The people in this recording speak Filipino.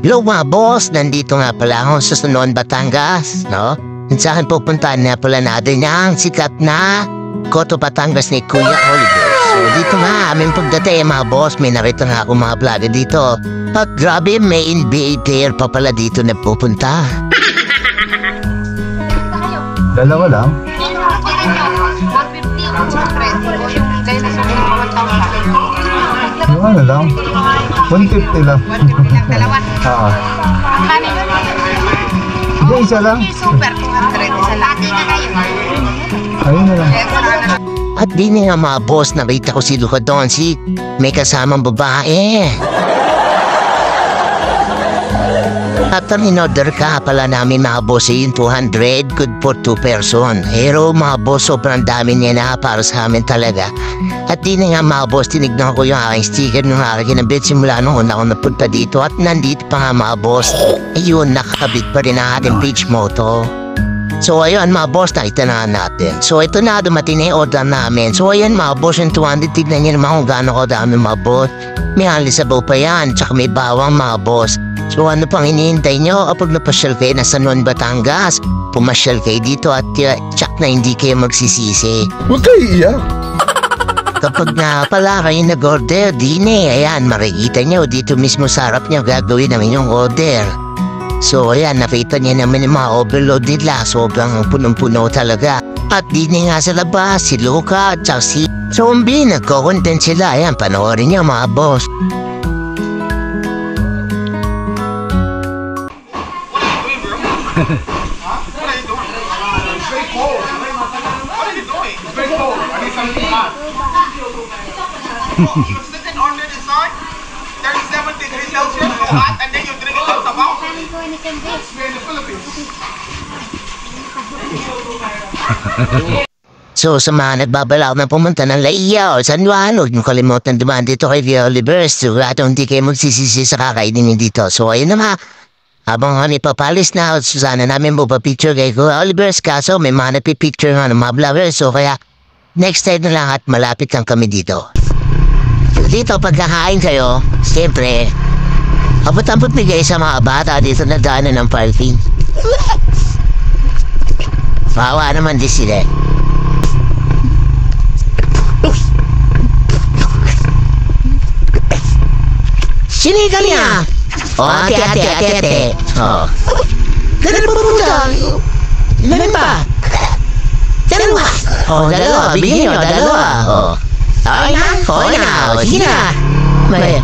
Hello mga boss, nandito nga pala ako sa Sunon, Batangas, no? At sa akin pupuntahan na pala natin ang sikat na Coto Batangas ni Kuya Oliver. So dito nga, aming pagdating mga boss, may nakita nga ako mga vlogger dito. At grabe, may NBA player pa pala dito na pupunta. Dalawa lang? Yung ano lang? 150 lang. Dalawa. Oo. Ang kami nun. Hindi, isa lang. Super 200. Isa lang. Ayun na lang. At di nga mga boss, nakita ko si Luka doon, may kasamang babae. At ang in-order ka pala namin mga boss yung 200, good for 2 person. Pero mga boss, sobrang dami niya na para sa amin talaga. At di nga mga boss, tinignan ko yung aking sticker nung aking kinabit simula nung una ako napunta dito. At nandito pa nga mga boss, ayun, nakakabit pa rin ang ating page motto. So ayun mga boss, nakita na natin. So ito na, dumating na yung order namin. So ayun mga boss, yung 200, tignan nyo naman kung gaano ko dami mga boss. May alisabaw pa yan, tsaka may bawang mga boss. So ano pang hinihintay nyo kapag napasyal kayo na sa Sunon, Batangas? Pumasyal kayo dito at tsak na hindi kayo magsisisi. Huwag kayo iiyak. Kapag nga pala kayo nag-order, ayan, makikita nyo dito mismo sa harap nyo gagawin namin yung order. So ayan, nakita niya naman yung mga overload nila, sobrang punong-puno talaga. At nga sa labas, si Luka at si Zombie, nagko-content sila. Ayan, panoorin nyo mga boss. And then you drink it like sabaw. We're in the Philippines. So sa mga nagbabalak na pumunta ng Laia o San Juan, huwag nyo kalimutan dumaan dito kay Kuya Oliver. So hindi kayo magsisisi sa kakainin dito. So ayun na mga, habang kami papalis na, sana namin picture kay Kuya Oliver. Kaso may mga napipicture nga ng mga vloggers. So kaya next time na lang at malapit lang kami dito. Dito pagkakain kayo, siyempre, abot-abot bigay sa mga bata dito na daanan ng parking. Bawa naman di sila. Sinigal niya! O, ate. O. Ganun po pumunta. Ilan ba? Dalawa. O, dalawa. Bigyan nyo, dalawa. O. Okay na. O, sige na. May...